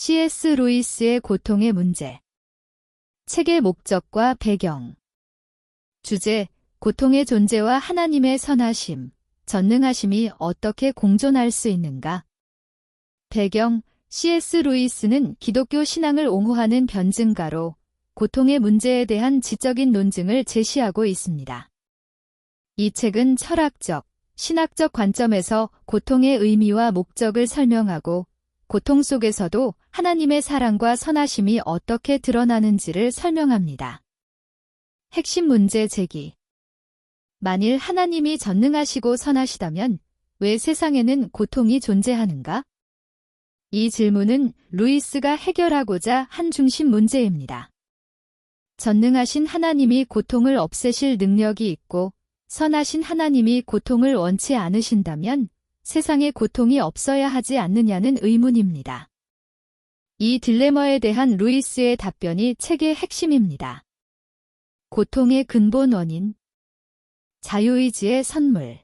C.S. 루이스의 고통의 문제. 책의 목적과 배경. 주제, 고통의 존재와 하나님의 선하심, 전능하심이 어떻게 공존할 수 있는가? 배경, C.S. 루이스는 기독교 신앙을 옹호하는 변증가로 고통의 문제에 대한 지적인 논증을 제시하고 있습니다. 이 책은 철학적, 신학적 관점에서 고통의 의미와 목적을 설명하고 고통 속에서도 하나님의 사랑과 선하심이 어떻게 드러나는지를 설명합니다. 핵심 문제 제기. 만일 하나님이 전능하시고 선하시다면 왜 세상에는 고통이 존재하는가? 이 질문은 루이스가 해결하고자 한 중심 문제입니다. 전능하신 하나님이 고통을 없애실 능력이 있고 선하신 하나님이 고통을 원치 않으신다면 세상에 고통이 없어야 하지 않느냐는 의문입니다. 이 딜레마에 대한 루이스의 답변이 책의 핵심입니다. 고통의 근본 원인. 자유의지의 선물.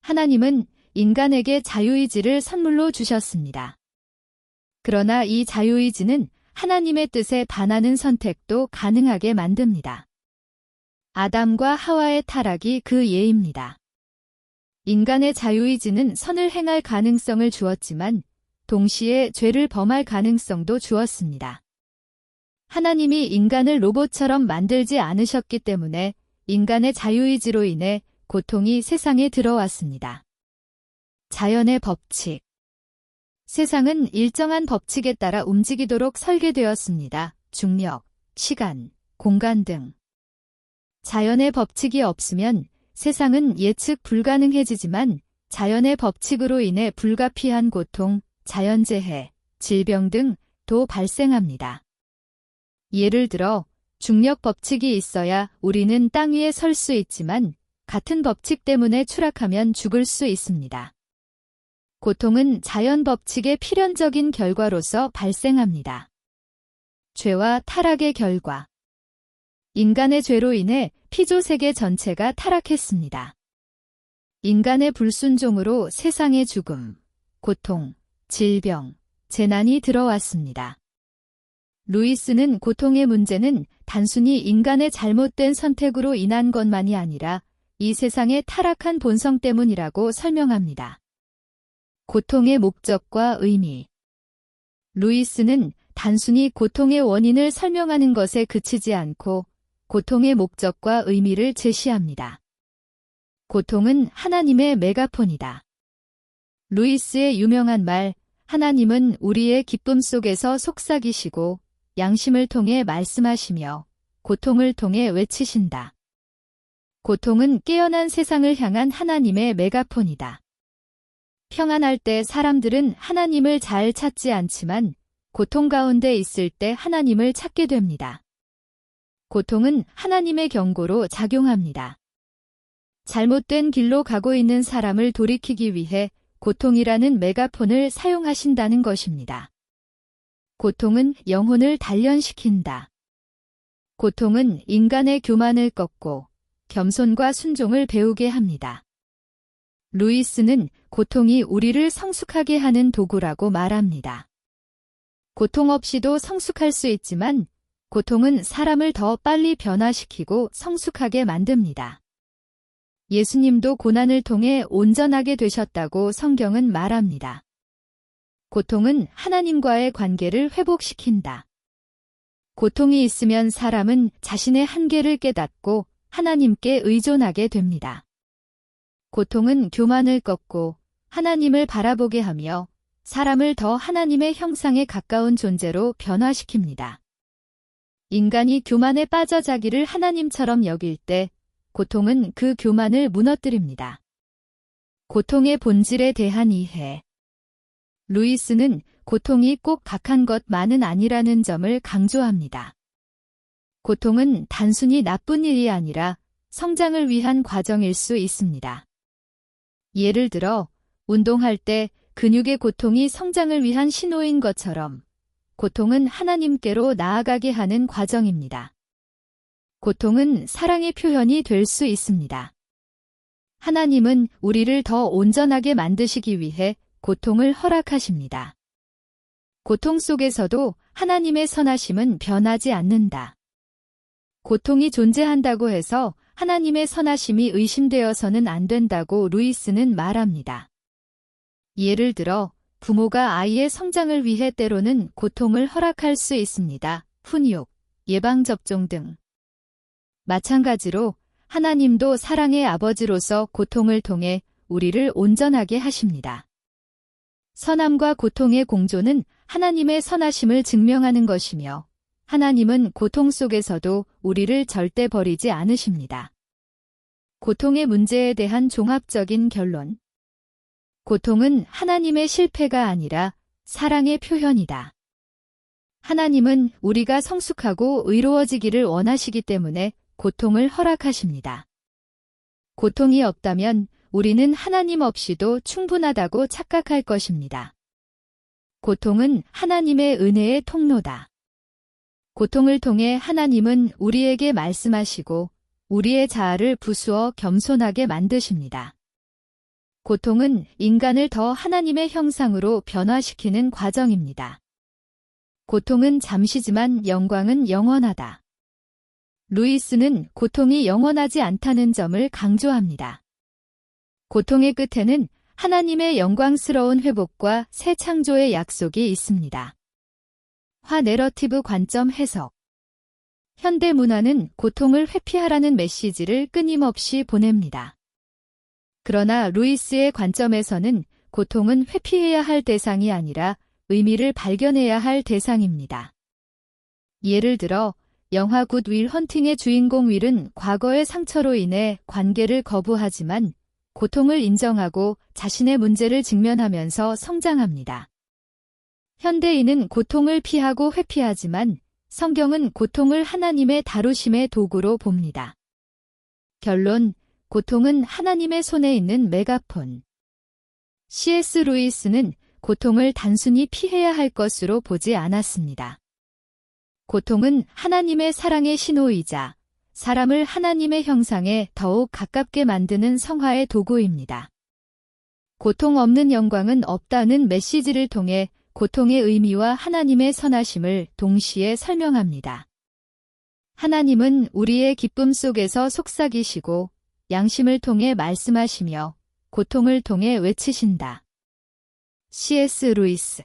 하나님은 인간에게 자유의지를 선물로 주셨습니다. 그러나 이 자유의지는 하나님의 뜻에 반하는 선택도 가능하게 만듭니다. 아담과 하와의 타락이 그 예입니다. 인간의 자유의지는 선을 행할 가능성을 주었지만 동시에 죄를 범할 가능성도 주었습니다. 하나님이 인간을 로봇처럼 만들지 않으셨기 때문에 인간의 자유의지로 인해 고통이 세상에 들어왔습니다. 자연의 법칙. 세상은 일정한 법칙에 따라 움직이도록 설계되었습니다. 중력, 시간, 공간 등. 자연의 법칙이 없으면 세상은 예측 불가능해지지만 자연의 법칙으로 인해 불가피한 고통, 자연재해, 질병 등도 발생합니다. 예를 들어 중력 법칙이 있어야 우리는 땅 위에 설 수 있지만 같은 법칙 때문에 추락하면 죽을 수 있습니다. 고통은 자연 법칙의 필연적인 결과로서 발생합니다. 죄와 타락의 결과. 인간의 죄로 인해 피조세계 전체가 타락했습니다. 인간의 불순종으로 세상의 죽음, 고통, 질병, 재난이 들어왔습니다. 루이스는 고통의 문제는 단순히 인간의 잘못된 선택으로 인한 것만이 아니라 이 세상의 타락한 본성 때문이라고 설명합니다. 고통의 목적과 의미. 루이스는 단순히 고통의 원인을 설명하는 것에 그치지 않고 고통의 목적과 의미를 제시합니다. 고통은 하나님의 메가폰이다. 루이스의 유명한 말, 하나님은 우리의 기쁨 속에서 속삭이시고 양심을 통해 말씀하시며 고통을 통해 외치신다. 고통은 깨어난 세상을 향한 하나님의 메가폰이다. 평안할 때 사람들은 하나님을 잘 찾지 않지만 고통 가운데 있을 때 하나님을 찾게 됩니다. 고통은 하나님의 경고로 작용합니다. 잘못된 길로 가고 있는 사람을 돌이키기 위해 고통이라는 메가폰을 사용하신다는 것입니다. 고통은 영혼을 단련시킨다. 고통은 인간의 교만을 꺾고 겸손과 순종을 배우게 합니다. 루이스는 고통이 우리를 성숙하게 하는 도구라고 말합니다. 고통 없이도 성숙할 수 있지만 고통은 사람을 더 빨리 변화시키고 성숙하게 만듭니다. 예수님도 고난을 통해 온전하게 되셨다고 성경은 말합니다. 고통은 하나님과의 관계를 회복시킨다. 고통이 있으면 사람은 자신의 한계를 깨닫고 하나님께 의존하게 됩니다. 고통은 교만을 꺾고 하나님을 바라보게 하며 사람을 더 하나님의 형상에 가까운 존재로 변화시킵니다. 인간이 교만에 빠져 자기를 하나님처럼 여길 때 고통은 그 교만을 무너뜨립니다. 고통의 본질에 대한 이해. 루이스는 고통이 꼭 악한 것만은 아니라는 점을 강조합니다. 고통은 단순히 나쁜 일이 아니라 성장을 위한 과정일 수 있습니다. 예를 들어 운동할 때 근육의 고통이 성장을 위한 신호인 것처럼 고통은 하나님께로 나아가게 하는 과정입니다. 고통은 사랑의 표현이 될 수 있습니다. 하나님은 우리를 더 온전하게 만드시기 위해 고통을 허락하십니다. 고통 속에서도 하나님의 선하심은 변하지 않는다. 고통이 존재한다고 해서 하나님의 선하심이 의심되어서는 안 된다고 루이스는 말합니다. 예를 들어 부모가 아이의 성장을 위해 때로는 고통을 허락할 수 있습니다. 훈육, 예방접종 등. 마찬가지로 하나님도 사랑의 아버지로서 고통을 통해 우리를 온전하게 하십니다. 선함과 고통의 공존은 하나님의 선하심을 증명하는 것이며 하나님은 고통 속에서도 우리를 절대 버리지 않으십니다. 고통의 문제에 대한 종합적인 결론. 고통은 하나님의 실패가 아니라 사랑의 표현이다. 하나님은 우리가 성숙하고 의로워지기를 원하시기 때문에 고통을 허락하십니다. 고통이 없다면 우리는 하나님 없이도 충분하다고 착각할 것입니다. 고통은 하나님의 은혜의 통로다. 고통을 통해 하나님은 우리에게 말씀하시고 우리의 자아를 부수어 겸손하게 만드십니다. 고통은 인간을 더 하나님의 형상으로 변화시키는 과정입니다. 고통은 잠시지만 영광은 영원하다. 루이스는 고통이 영원하지 않다는 점을 강조합니다. 고통의 끝에는 하나님의 영광스러운 회복과 새 창조의 약속이 있습니다. 화 내러티브 관점 해석. 현대 문화는 고통을 회피하라는 메시지를 끊임없이 보냅니다. 그러나 루이스의 관점에서는 고통은 회피해야 할 대상이 아니라 의미를 발견해야 할 대상입니다. 예를 들어 영화 굿 윌 헌팅의 주인공 윌은 과거의 상처로 인해 관계를 거부하지만 고통을 인정하고 자신의 문제를 직면하면서 성장합니다. 현대인은 고통을 피하고 회피하지만 성경은 고통을 하나님의 다루심의 도구로 봅니다. 결론, 고통은 하나님의 손에 있는 메가폰. C.S. 루이스는 고통을 단순히 피해야 할 것으로 보지 않았습니다. 고통은 하나님의 사랑의 신호이자 사람을 하나님의 형상에 더욱 가깝게 만드는 성화의 도구입니다. 고통 없는 영광은 없다는 메시지를 통해 고통의 의미와 하나님의 선하심을 동시에 설명합니다. 하나님은 우리의 기쁨 속에서 속삭이시고 양심을 통해 말씀하시며 고통을 통해 외치신다. C.S. 루이스